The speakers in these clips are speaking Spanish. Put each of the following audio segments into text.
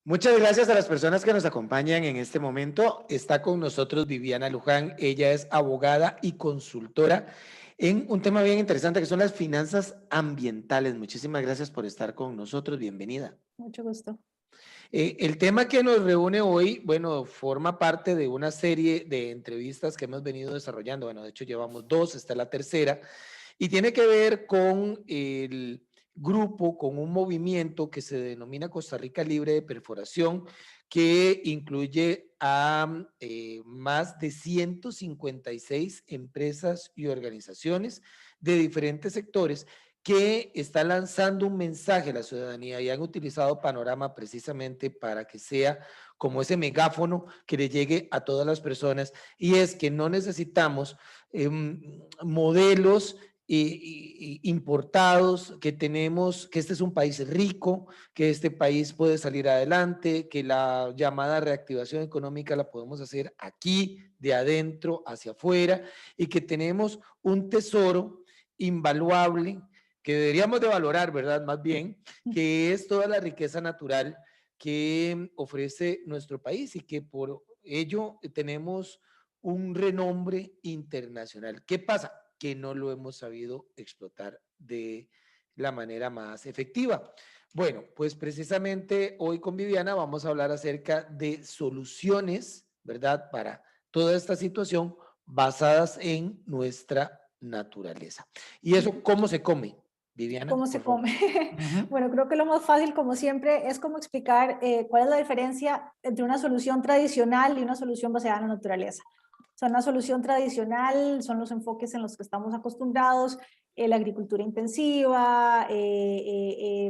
Muchas gracias a las personas que nos acompañan en este momento. Está con nosotros Viviana Luján. Ella es abogada y consultora en un tema bien interesante que son las finanzas ambientales. Muchísimas gracias por estar con nosotros. Bienvenida. Mucho gusto. El tema que nos reúne hoy, bueno, forma parte de una serie de entrevistas que hemos venido desarrollando. Bueno, de hecho llevamos dos, esta es la tercera, y tiene que ver con el grupo, con un movimiento que se denomina Costa Rica Libre de Perforación, que incluye a más de 156 empresas y organizaciones de diferentes sectores que está lanzando un mensaje a la ciudadanía y han utilizado Panorama precisamente para que sea como ese megáfono que le llegue a todas las personas, y es que no necesitamos modelos importados, que tenemos, que este es un país rico, que este país puede salir adelante, que la llamada reactivación económica la podemos hacer aquí, de adentro hacia afuera, y que tenemos un tesoro invaluable que deberíamos de valorar, ¿verdad? Más bien, que es toda la riqueza natural que ofrece nuestro país y que por ello tenemos un renombre internacional. ¿Qué pasa? Que no lo hemos sabido explotar de la manera más efectiva. Bueno, pues precisamente hoy con Viviana vamos a hablar acerca de soluciones, ¿verdad? Para toda esta situación basadas en nuestra naturaleza. ¿Y eso cómo se come? Viviana, ¿Cómo por se favor. come? Ujú. Bueno, creo que lo más fácil, como siempre, es como explicar cuál es la diferencia entre una solución tradicional y una solución basada en la naturaleza. O sea, una solución tradicional son los enfoques en los que estamos acostumbrados, la agricultura intensiva,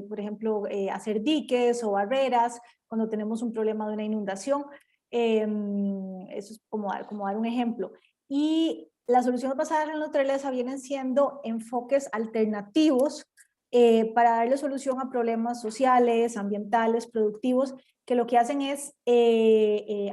por ejemplo, hacer diques o barreras cuando tenemos un problema de una inundación. Eso es como dar un ejemplo. Y las soluciones basadas en la naturaleza vienen siendo enfoques alternativos para darle solución a problemas sociales, ambientales, productivos, que lo que hacen es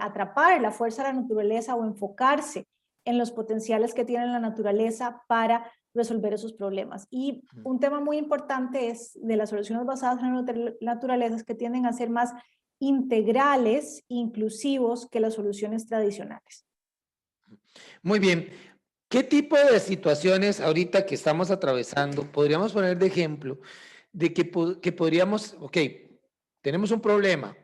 atrapar la fuerza de la naturaleza o enfocarse en los potenciales que tiene la naturaleza para resolver esos problemas. Y un tema muy importante es de las soluciones basadas en la naturaleza es que tienden a ser más integrales, inclusivos que las soluciones tradicionales. Muy bien. ¿Qué tipo de situaciones ahorita que estamos atravesando podríamos poner de ejemplo de que podríamos, ok, tenemos un problema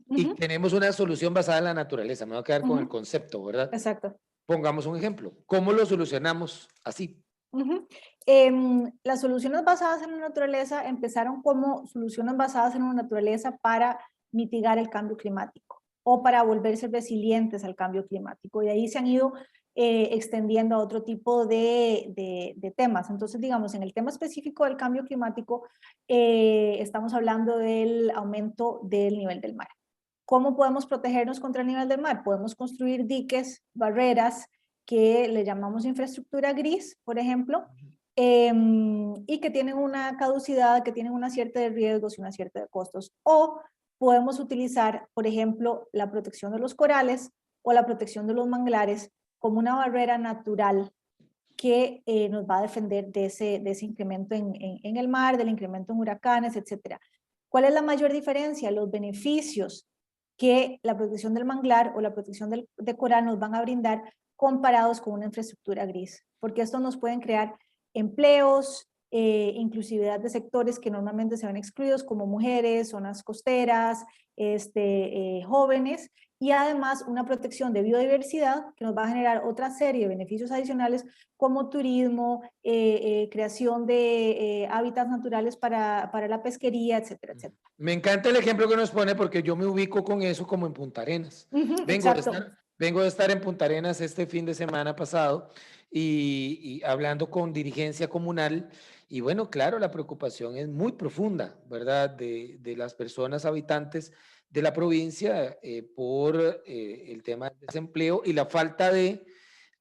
Uh y -huh, tenemos una solución basada en la naturaleza? Me voy a quedar uh con el -huh, concepto, ¿verdad? exacto. Pongamos un ejemplo. ¿Cómo lo solucionamos así? Ujú. Las soluciones basadas en la naturaleza empezaron como soluciones basadas en la naturaleza para mitigar el cambio climático o para volverse resilientes al cambio climático. Y ahí se han ido extendiendo a otro tipo de temas. Entonces, digamos, en el tema específico del cambio climático, estamos hablando del aumento del nivel del mar. ¿Cómo podemos protegernos contra el nivel del mar? Podemos construir diques, barreras, que le llamamos infraestructura gris, por ejemplo, y que tienen una caducidad, que tienen una cierta de riesgos y una cierta de costos. O podemos utilizar, por ejemplo, la protección de los corales o la protección de los manglares como una barrera natural que nos va a defender de ese incremento en el mar, del incremento en huracanes, etcétera. ¿Cuál es la mayor diferencia? Los beneficios que la protección del manglar o la protección de coral nos van a brindar comparados con una infraestructura gris, porque estos nos pueden crear empleos, inclusividad de sectores que normalmente se ven excluidos, como mujeres, zonas costeras, jóvenes, y además una protección de biodiversidad que nos va a generar otra serie de beneficios adicionales como turismo, creación de hábitats naturales para la pesquería, etcétera, etcétera. Me encanta el ejemplo que nos pone porque yo me ubico con eso como en Punta Arenas. Ujú, Vengo de exacto. estar, vengo de estar en Punta Arenas este fin de semana pasado y hablando con dirigencia comunal, y bueno, claro, la preocupación es muy profunda, ¿verdad? De las personas habitantes de la provincia por el tema del desempleo y la falta de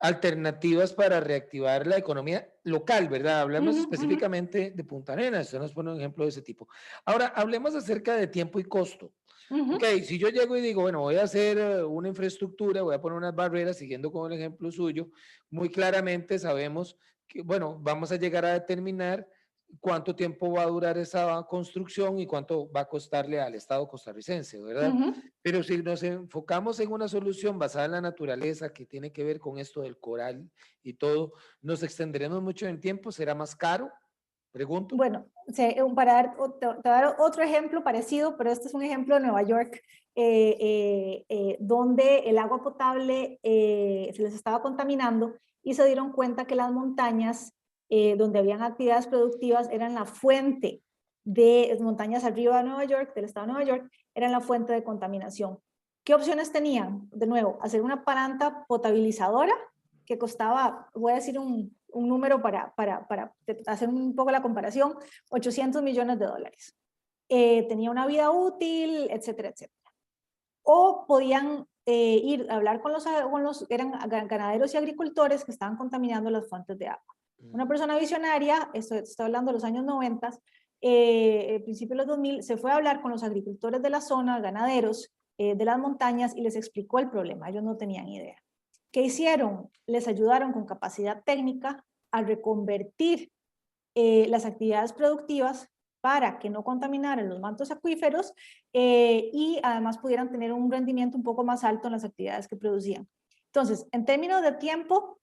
alternativas para reactivar la economía local, ¿verdad? Hablamos Ujú, ujú, específicamente de Punta Arenas, eso nos pone un ejemplo de ese tipo. Ahora, hablemos acerca de tiempo y costo. Ok, ujú. si yo llego y digo, bueno, voy a hacer una infraestructura, voy a poner unas barreras, siguiendo con el ejemplo suyo, muy claramente sabemos que, bueno, vamos a llegar a determinar cuánto tiempo va a durar esa construcción y cuánto va a costarle al Estado costarricense, ¿verdad? Pero si nos enfocamos en una solución basada en la naturaleza que tiene que ver con esto del coral y todo, ¿nos extenderemos mucho en tiempo? ¿Será más caro? Pregunto. Bueno, para te voy a dar otro ejemplo parecido, pero este es un ejemplo de Nueva York, donde el agua potable se les estaba contaminando y se dieron cuenta que las montañas donde habían actividades productivas eran la fuente de las montañas arriba de Nueva York, del estado de Nueva York, eran la fuente de contaminación. ¿Qué opciones tenían? De nuevo, hacer una planta potabilizadora que costaba, voy a decir un número para hacer un poco la comparación, $800 millones. Tenía una vida útil, etcétera, etcétera. O podían ir a hablar con los eran ganaderos y agricultores que estaban contaminando las fuentes de agua. Una persona visionaria, estoy hablando de los años 90, principios de los 2000, se fue a hablar con los agricultores de la zona, ganaderos de las montañas, y les explicó el problema. Ellos no tenían idea. ¿Qué hicieron? Les ayudaron con capacidad técnica a reconvertir las actividades productivas para que no contaminaran los mantos acuíferos y además pudieran tener un rendimiento un poco más alto en las actividades que producían. Entonces, en términos de tiempo,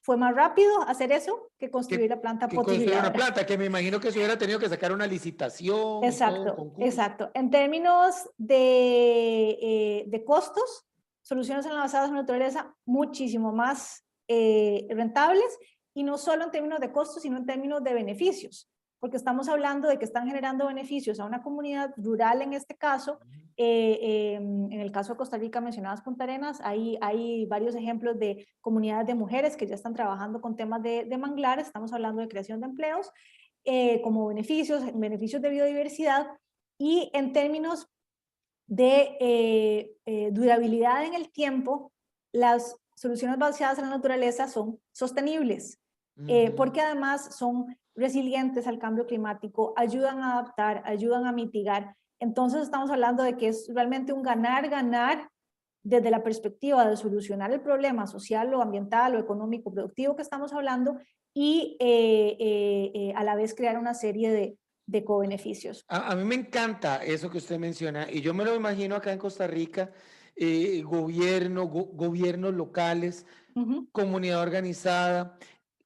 fue más rápido hacer eso que construir la planta construir una potabilizadora. planta, que me imagino que se hubiera tenido que sacar una licitación. Exacto, exacto. En términos de costos, soluciones basadas en la naturaleza muchísimo más rentables, y no solo en términos de costos, sino en términos de beneficios, porque estamos hablando de que están generando beneficios a una comunidad rural en este caso. En el caso de Costa Rica mencionabas Punta Arenas, hay varios ejemplos de comunidades de mujeres que ya están trabajando con temas de manglares, estamos hablando de creación de empleos, como beneficios de biodiversidad, y en términos de durabilidad en el tiempo, las soluciones basadas en la naturaleza son sostenibles, porque además son resilientes al cambio climático, ayudan a adaptar, ayudan a mitigar. Entonces estamos hablando de que es realmente un ganar-ganar desde la perspectiva de solucionar el problema social o ambiental o económico productivo que estamos hablando, y a la vez crear una serie de co-beneficios. A mí me encanta eso que usted menciona, y yo me lo imagino acá en Costa Rica, gobiernos locales, comunidad organizada,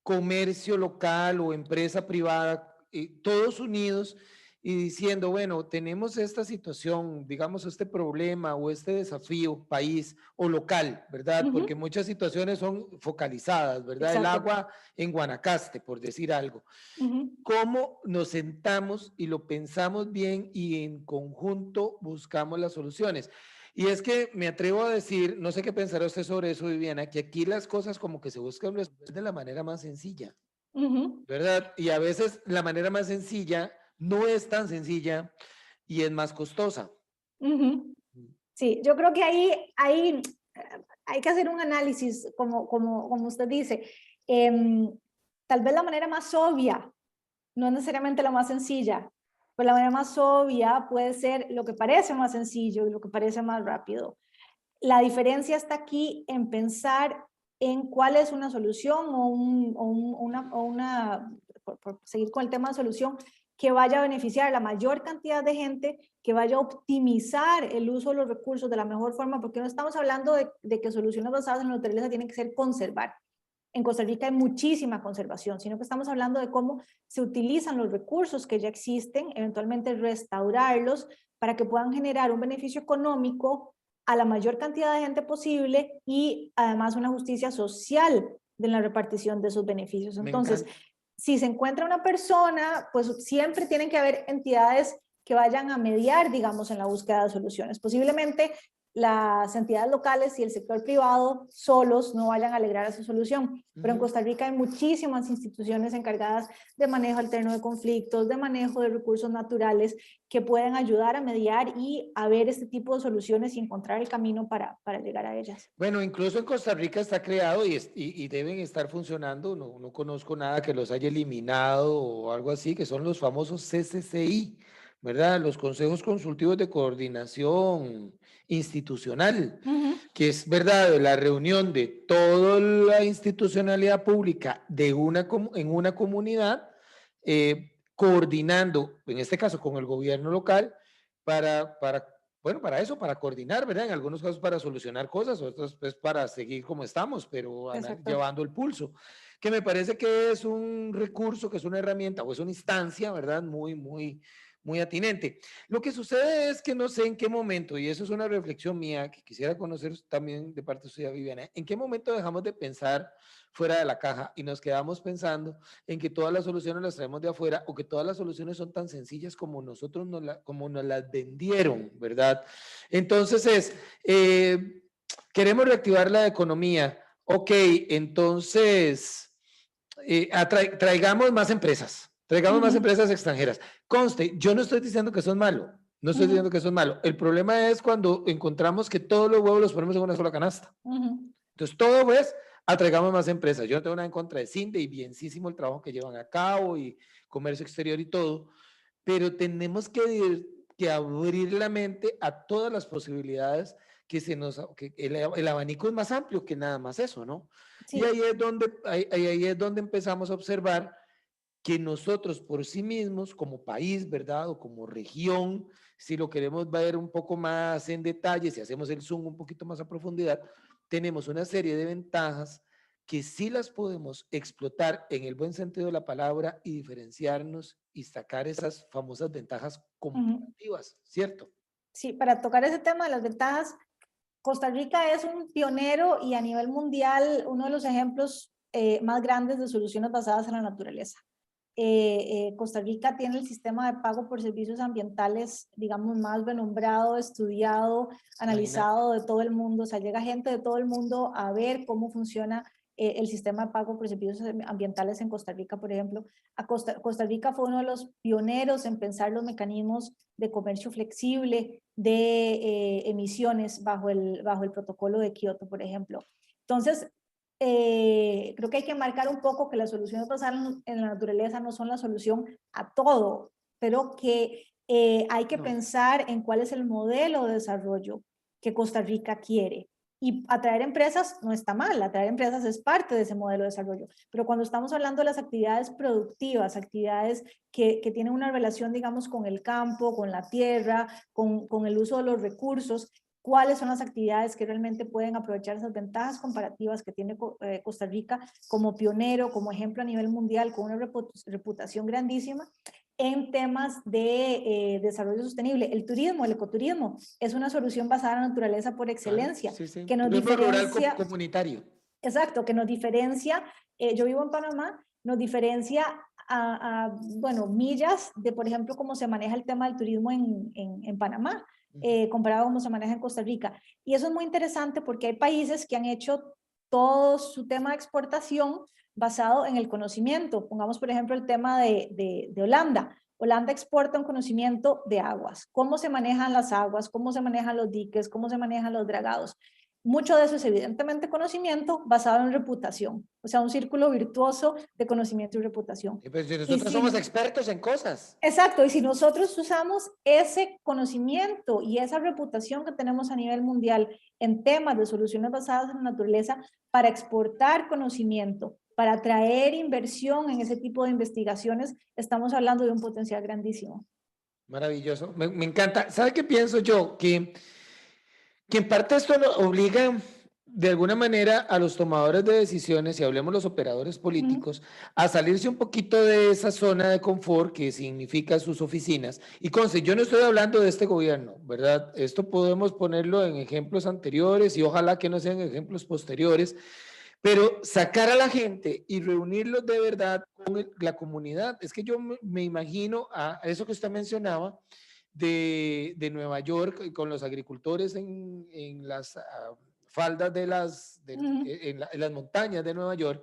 comercio local o empresa privada, todos unidos y diciendo, bueno, tenemos esta situación, digamos, este problema o este desafío país o local, ¿verdad? Porque muchas situaciones son focalizadas, ¿verdad? Exacto. El agua en Guanacaste, por decir algo. ¿Cómo nos sentamos y lo pensamos bien y en conjunto buscamos las soluciones? Y es que me atrevo a decir, no sé qué pensará usted sobre eso, Viviana, que aquí las cosas como que se buscan de la manera más sencilla, ¿verdad? Y a veces la manera más sencilla no es tan sencilla y es más costosa. Sí, yo creo que ahí hay que hacer un análisis, como usted dice. Tal vez la manera más obvia, no es necesariamente la más sencilla, pero la manera más obvia puede ser lo que parece más sencillo y lo que parece más rápido. La diferencia está aquí en pensar en cuál es una solución por seguir con el tema de solución, que vaya a beneficiar a la mayor cantidad de gente, que vaya a optimizar el uso de los recursos de la mejor forma, porque no estamos hablando de que soluciones basadas en la naturaleza tienen que ser conservar. En Costa Rica hay muchísima conservación, sino que estamos hablando de cómo se utilizan los recursos que ya existen, eventualmente restaurarlos para que puedan generar un beneficio económico a la mayor cantidad de gente posible, y además una justicia social de la repartición de esos beneficios. Entonces, si se encuentra una persona, pues siempre tienen que haber entidades que vayan a mediar, digamos, en la búsqueda de soluciones. Posiblemente las entidades locales y el sector privado solos no vayan a lograr esa solución, pero en Costa Rica hay muchísimas instituciones encargadas de manejo alterno de conflictos, de manejo de recursos naturales, que pueden ayudar a mediar y a ver este tipo de soluciones y encontrar el camino para llegar a ellas. Bueno, incluso en Costa Rica está creado y deben estar funcionando, no conozco nada que los haya eliminado o algo así, que son los famosos CCCI, ¿verdad? Los Consejos Consultivos de Coordinación Institucional, que es, ¿verdad?, la reunión de toda la institucionalidad pública en una comunidad coordinando, en este caso con el gobierno local, bueno, para eso, para coordinar, ¿verdad? En algunos casos para solucionar cosas, otros pues para seguir como estamos, pero Exacto. llevando el pulso, que me parece que es un recurso, que es una herramienta o es una instancia, ¿verdad? Muy atinente. Lo que sucede es que no sé en qué momento, y eso es una reflexión mía que quisiera conocer también de parte suya, Viviana, en qué momento dejamos de pensar fuera de la caja y nos quedamos pensando en que todas las soluciones las traemos de afuera o que todas las soluciones son tan sencillas como nosotros como nos las vendieron, ¿verdad? Entonces queremos reactivar la economía. Ok, entonces traigamos más empresas. Traigamos más Ujú, empresas extranjeras. Conste, yo no estoy diciendo que son malo. No estoy diciendo ujú, que son malo. El problema es cuando encontramos que todos los huevos los ponemos en una sola canasta. ujú. Entonces, todo pues, atraigamos más empresas. Yo no tengo nada en contra de CINDE y bienísimo el trabajo que llevan a cabo y comercio exterior y todo, pero tenemos que abrir la mente a todas las posibilidades que el abanico es más amplio que nada más eso, ¿no? Y Sí, ahí es donde empezamos a observar que nosotros por sí mismos, como país, ¿verdad? O como región, si lo queremos ver un poco más en detalle, si hacemos el zoom un poquito más a profundidad, tenemos una serie de ventajas que sí las podemos explotar en el buen sentido de la palabra y diferenciarnos y sacar esas famosas ventajas ujú. comparativas, ¿cierto? Sí, para tocar ese tema de las ventajas, Costa Rica es un pionero y a nivel mundial uno de los ejemplos más grandes de soluciones basadas en la naturaleza. Costa Rica tiene el sistema de pago por servicios ambientales, digamos, más renombrado, estudiado, Imagínate. analizado de todo el mundo. O sea, llega gente de todo el mundo a ver cómo funciona el sistema de pago por servicios ambientales en Costa Rica, por ejemplo. Costa Rica fue uno de los pioneros en pensar los mecanismos de comercio flexible de emisiones bajo el protocolo de Kioto, por ejemplo. Entonces, creo que hay que marcar un poco que las soluciones basadas en la naturaleza no son la solución a todo, pero que hay que No. pensar en cuál es el modelo de desarrollo que Costa Rica quiere. Y atraer empresas no está mal, atraer empresas es parte de ese modelo de desarrollo, pero cuando estamos hablando de las actividades productivas, actividades que tienen una relación, digamos, con el campo, con la tierra, con el uso de los recursos, cuáles son las actividades que realmente pueden aprovechar esas ventajas comparativas que tiene Costa Rica como pionero, como ejemplo a nivel mundial, con una reputación grandísima en temas de desarrollo sostenible. El turismo, el ecoturismo, es una solución basada en la naturaleza por Claro, excelencia, sí, sí. que nos Turismo rural diferencia, comunitario. exacto, que nos diferencia, yo vivo en Panamá, nos diferencia bueno, millas de, por ejemplo, cómo se maneja el tema del turismo en Panamá, comparado a cómo se maneja en Costa Rica. Y eso es muy interesante porque hay países que han hecho todo su tema de exportación basado en el conocimiento. Pongamos, por ejemplo, el tema de Holanda. Holanda exporta un conocimiento de aguas, cómo se manejan las aguas, cómo se manejan los diques, cómo se manejan los dragados. Mucho de eso es evidentemente conocimiento basado en reputación, o sea, un círculo virtuoso de conocimiento y reputación. Y pues si Y nosotros somos si, expertos en cosas. exacto, y si nosotros usamos ese conocimiento y esa reputación que tenemos a nivel mundial en temas de soluciones basadas en la naturaleza para exportar conocimiento, para atraer inversión en ese tipo de investigaciones, estamos hablando de un potencial grandísimo. Maravilloso, me encanta. ¿Sabe qué pienso yo? Que en parte esto obliga de alguna manera a los tomadores de decisiones, y hablemos los operadores Ujú, políticos, a salirse un poquito de esa zona de confort que significa sus oficinas. Y conste, yo no estoy hablando de este gobierno, ¿verdad? Esto podemos ponerlo en ejemplos anteriores y ojalá que no sean ejemplos posteriores, pero sacar a la gente y reunirlos de verdad con la comunidad. Es que yo me imagino a eso que usted mencionaba de Nueva York con los agricultores en las faldas ujú. en las montañas de Nueva York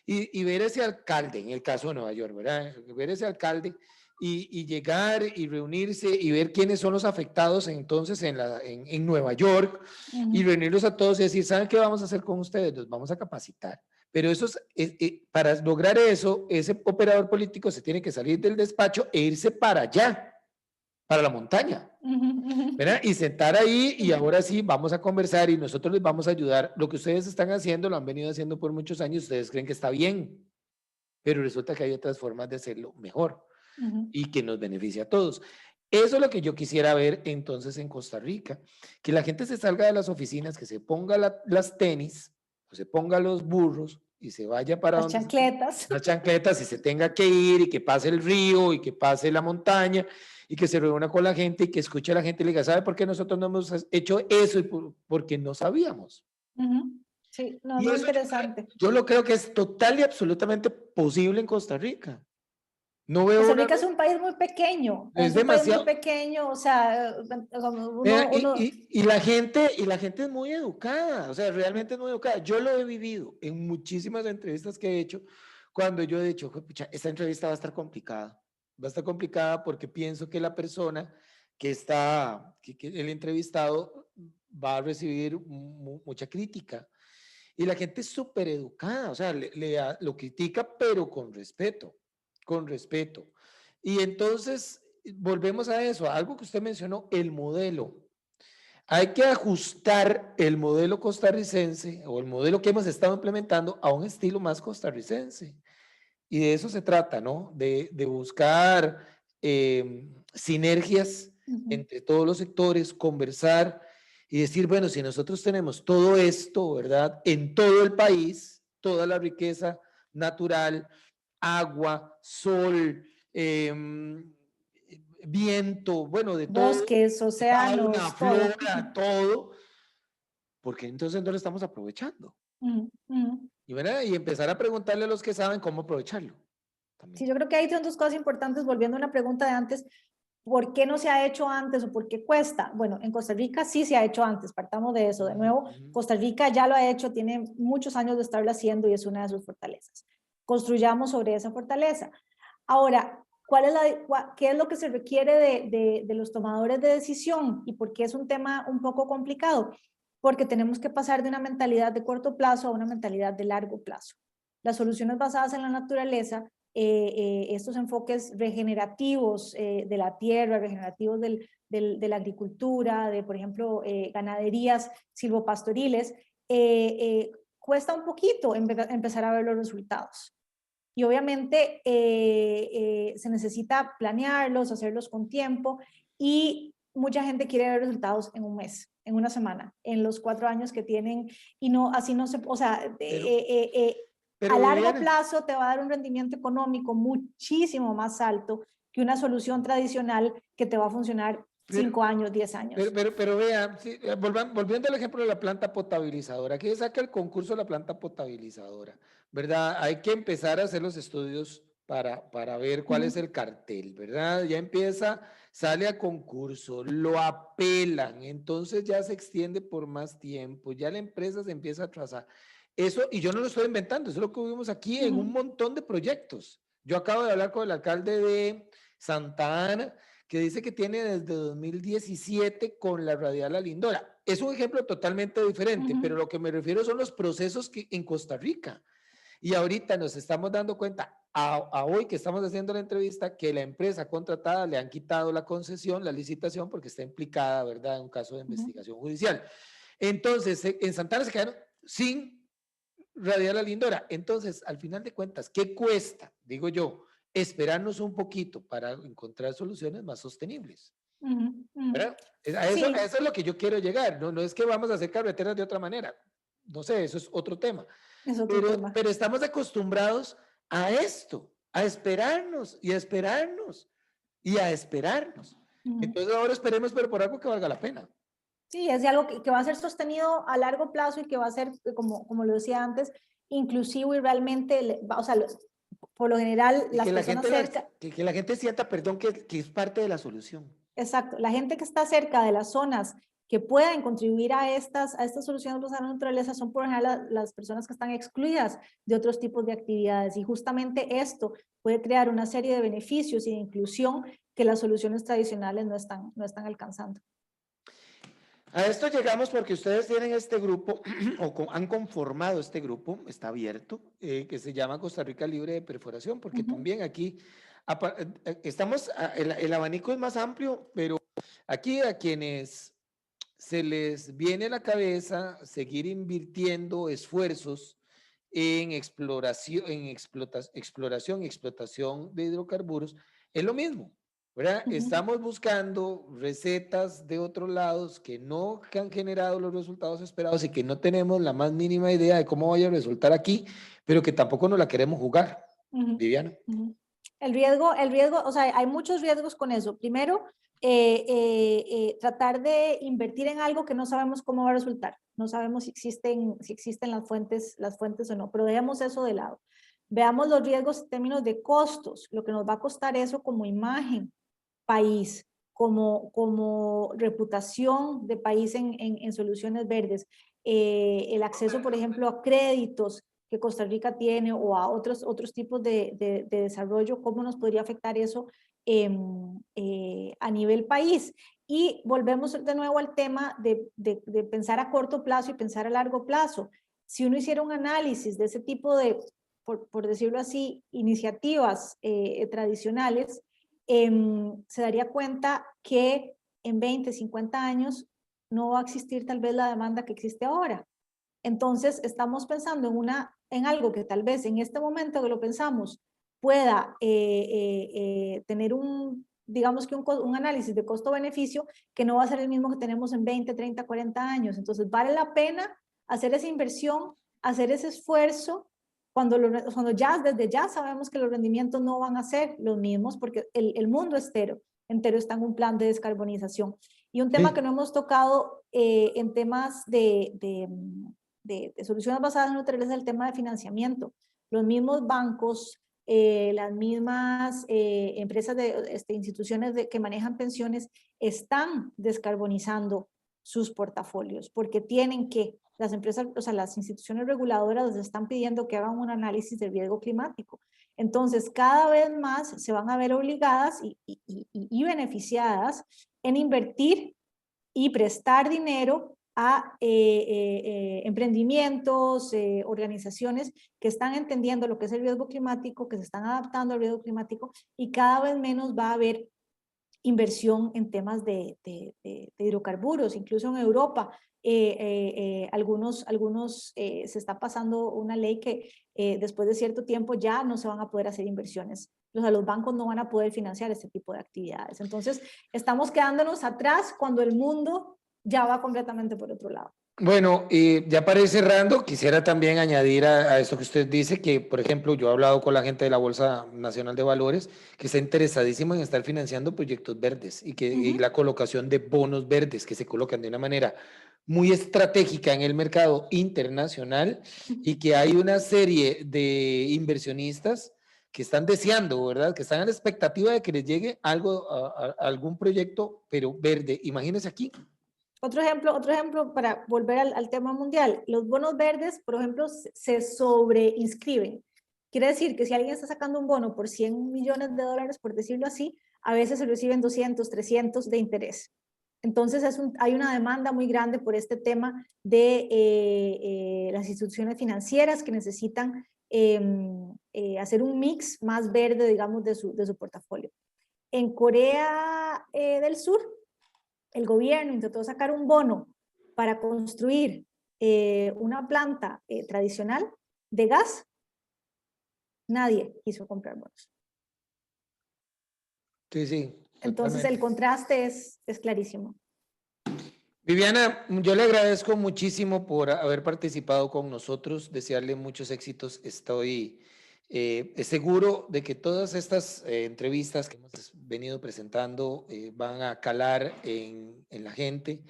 y ver ese alcalde, en el caso de Nueva York, ¿verdad? Ver ese alcalde y llegar y reunirse y ver quiénes son los afectados entonces en Nueva York y Ujú. reunirlos a todos y decir, ¿saben qué vamos a hacer con ustedes? Los vamos a capacitar. Pero para lograr eso, ese operador político se tiene que salir del despacho e irse para allá, para la montaña, Ujú, ujú. ¿verdad? Y sentar ahí y ahora sí vamos a conversar y nosotros les vamos a ayudar. Lo que ustedes están haciendo lo han venido haciendo por muchos años, ustedes creen que está bien, pero resulta que hay otras formas de hacerlo mejor Ujú. y que nos beneficia a todos. Eso es lo que yo quisiera ver entonces en Costa Rica, que la gente se salga de las oficinas, que se ponga las tenis, o se ponga los burros y se vaya para Las donde chancletas. las chancletas y se tenga que ir y que pase el río y que pase la montaña y que se reúna con la gente y que escuche a la gente y le diga, ¿sabe por qué nosotros no hemos hecho eso? Porque no sabíamos. Ujú. Sí, no, Y muy eso interesante. yo lo creo que es total y absolutamente posible en Costa Rica. No veo Costa una, Rica es un país muy pequeño, es es un país muy demasiado. pequeño, o sea, como Vea, uno, y la gente es muy educada, o sea, realmente es muy educada. Yo lo he vivido en muchísimas entrevistas que he hecho, cuando yo he dicho, "Pucha, esta entrevista va a estar complicada porque pienso que la persona que está, que el entrevistado va a recibir mucha crítica. Y la gente es súper educada, o sea, lo critica, pero con respeto, con respeto. Y entonces, volvemos a eso, a algo que usted mencionó, el modelo. Hay que ajustar el modelo costarricense o el modelo que hemos estado implementando a un estilo más costarricense. Y de eso se trata, ¿no? De buscar sinergias ujú, entre todos los sectores, conversar y decir, bueno, si nosotros tenemos todo esto, ¿verdad? En todo el país, toda la riqueza natural, agua, sol, viento, bueno, de todo, bosques, fauna, océanos, todo. flora, todo, porque entonces no lo estamos aprovechando. Ujú, ujú. Y, ¿verdad? Y empezar a preguntarle a los que saben cómo aprovecharlo Sí, también. yo creo que hay son dos cosas importantes, volviendo a una pregunta de antes, ¿por qué no se ha hecho antes o por qué cuesta? Bueno, en Costa Rica sí se ha hecho antes, partamos de eso. De Ujú, nuevo, ujú. Costa Rica ya lo ha hecho, tiene muchos años de estarlo haciendo y es una de sus fortalezas. Construyamos sobre esa fortaleza. Ahora, ¿qué es lo que se requiere de los tomadores de decisión y por qué es un tema un poco complicado? Porque tenemos que pasar de una mentalidad de corto plazo a una mentalidad de largo plazo. Las soluciones basadas en la naturaleza, estos enfoques regenerativos de la tierra, regenerativos de la agricultura, de, por ejemplo, ganaderías silvopastoriles, cuesta un poquito empezar a ver los resultados. Y obviamente se necesita planearlos, hacerlos con tiempo y mucha gente quiere ver resultados en un mes, en una semana, en los 4 años que tienen y no, así no se, o sea, Pero, a pero largo Viviana, plazo te va a dar un rendimiento económico muchísimo más alto que una solución tradicional que te va a funcionar pero, 5 años, 10 años. pero vea, sí, volviendo al ejemplo de la planta potabilizadora, aquí saca el concurso de la planta potabilizadora, ¿verdad? Hay que empezar a hacer los estudios para ver Uh cuál es -huh. el cartel, ¿verdad? Ya empieza, sale a concurso, lo apelan, entonces ya se extiende por más tiempo, ya la empresa se empieza a atrasar. Eso, y yo no lo estoy inventando, eso es lo que vimos aquí Uh en un -huh. montón de proyectos. Yo acabo de hablar con el alcalde de Santa Ana, que dice que tiene desde 2017 con la radial La Lindora. Es un ejemplo totalmente Uh diferente, pero -huh. lo que me refiero son los procesos que en Costa Rica. Y ahorita nos estamos dando cuenta, a hoy que estamos haciendo la entrevista, que la empresa contratada le han quitado la concesión, la licitación, porque está implicada, ¿verdad?, en un caso de Uh -huh. investigación judicial. Entonces, en Santana se quedaron sin radial La Lindora. Entonces, al final de cuentas, ¿qué cuesta, digo yo, esperarnos un poquito para encontrar soluciones más sostenibles? Uh -huh. Uh -huh. ¿Verdad? A Sí, eso es lo que yo quiero llegar. No, no es que vamos a hacer carreteras de otra manera. No sé, eso es otro tema. es otro tema. Pero estamos acostumbrados a esto, a esperarnos y a esperarnos y a esperarnos. Uh -huh. Entonces ahora esperemos, pero por algo que valga la pena. Sí, es de algo que va a ser sostenido a largo plazo y que va a ser, como lo decía antes, inclusivo y realmente, o sea, por lo general, Y las que la personas gente, cerca, que la gente sienta, perdón, que es parte de la solución. exacto, la gente que está cerca de las zonas que puedan contribuir a estas soluciones basadas en la naturaleza son por lo general las personas que están excluidas de otros tipos de actividades y justamente esto puede crear una serie de beneficios y de inclusión que las soluciones tradicionales no están alcanzando. A esto llegamos porque ustedes tienen este grupo, han conformado este grupo, está abierto, que se llama Costa Rica Libre de Perforación, porque Ujú. también aquí estamos, el abanico es más amplio, pero aquí a quienes se les viene a la cabeza seguir invirtiendo esfuerzos en exploración y explotación de hidrocarburos, es lo mismo, ¿verdad? Ujú. Estamos buscando recetas de otros lados que no han generado los resultados esperados y que no tenemos la más mínima idea de cómo vaya a resultar aquí, pero que tampoco nos la queremos jugar, Ujú, Viviana. ujú. El riesgo, o sea, hay muchos riesgos con eso. Primero, tratar de invertir en algo que no sabemos cómo va a resultar. No sabemos si existen las fuentes o no, pero dejemos eso de lado. Veamos los riesgos en términos de costos, lo que nos va a costar eso como imagen país, como reputación de país en soluciones verdes. El acceso, por ejemplo, a créditos que Costa Rica tiene o a otros tipos de desarrollo, cómo nos podría afectar eso a nivel país. Y volvemos de nuevo al tema de pensar a corto plazo y pensar a largo plazo. Si uno hiciera un análisis de ese tipo de, por decirlo así, iniciativas tradicionales, se daría cuenta que en 20, 50 años no va a existir tal vez la demanda que existe ahora. Entonces, estamos pensando en algo que tal vez en este momento que lo pensamos pueda tener digamos que un análisis de costo-beneficio que no va a ser el mismo que tenemos en 20, 30, 40 años. Entonces, vale la pena hacer esa inversión, hacer ese esfuerzo cuando ya, desde ya sabemos que los rendimientos no van a ser los mismos porque el mundo entero está en un plan de descarbonización. Y un tema que Sí. no hemos tocado en temas de soluciones basadas en naturaleza es el tema de financiamiento. Los mismos bancos, las mismas empresas instituciones que manejan pensiones están descarbonizando sus portafolios porque tienen que, las empresas, o sea, las instituciones reguladoras les están pidiendo que hagan un análisis de riesgo climático. Entonces, cada vez más se van a ver obligadas y beneficiadas en invertir y prestar dinero a emprendimientos, organizaciones que están entendiendo lo que es el riesgo climático, que se están adaptando al riesgo climático y cada vez menos va a haber inversión en temas de hidrocarburos, incluso en Europa. Se está pasando una ley que después de cierto tiempo ya no se van a poder hacer inversiones. O sea, los bancos no van a poder financiar este tipo de actividades. Entonces, estamos quedándonos atrás cuando el mundo ya va completamente por otro lado. Bueno, ya para ir cerrando, quisiera también añadir a esto que usted dice, que por ejemplo yo he hablado con la gente de la Bolsa Nacional de Valores, que está interesadísimo en estar financiando proyectos verdes y Ujú. la colocación de bonos verdes que se colocan de una manera muy estratégica en el mercado internacional y que hay una serie de inversionistas que están deseando, ¿verdad? Que están a la expectativa de que les llegue algo, algún proyecto, pero verde. Imagínense aquí. Otro ejemplo para volver al tema mundial, los bonos verdes, por ejemplo, se sobreinscriben. Quiere decir que si alguien está sacando un bono por 100 millones de dólares, por decirlo así, a veces se reciben 200, 300 de interés. Entonces hay una demanda muy grande por este tema de las instituciones financieras que necesitan hacer un mix más verde, digamos, de su portafolio. En Corea del Sur, el gobierno intentó sacar un bono para construir una planta tradicional de gas, nadie quiso comprar bonos. Sí, sí, Entonces el totalmente. contraste es clarísimo. Viviana, yo le agradezco muchísimo por haber participado con nosotros, desearle muchos éxitos. Estoy seguro de que todas estas entrevistas que hemos venido presentando van a calar en la gente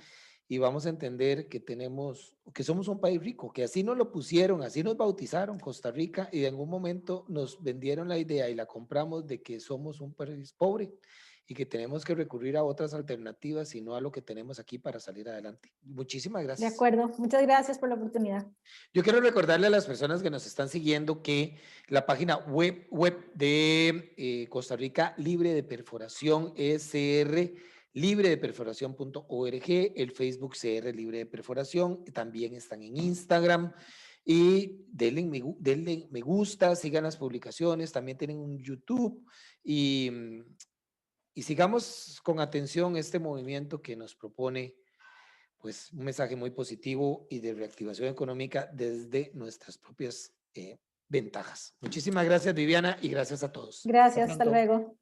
y vamos a entender que que somos un país rico, que así nos lo pusieron, así nos bautizaron Costa Rica y en algún momento nos vendieron la idea y la compramos de que somos un país pobre y que tenemos que recurrir a otras alternativas y no a lo que tenemos aquí para salir adelante. Muchísimas De gracias. acuerdo. Muchas gracias por la oportunidad. Yo quiero recordarle a las personas que nos están siguiendo que la página web de Costa Rica Libre de Perforación es crlibredeperforación.org, el Facebook CR Libre de Perforación, también están en Instagram. Y denle me gusta, sigan las publicaciones, también tienen un YouTube y sigamos con atención este movimiento que nos propone pues un mensaje muy positivo y de reactivación económica desde nuestras propias ventajas. Muchísimas gracias, Viviana, y gracias a todos. Gracias, hasta pronto. luego.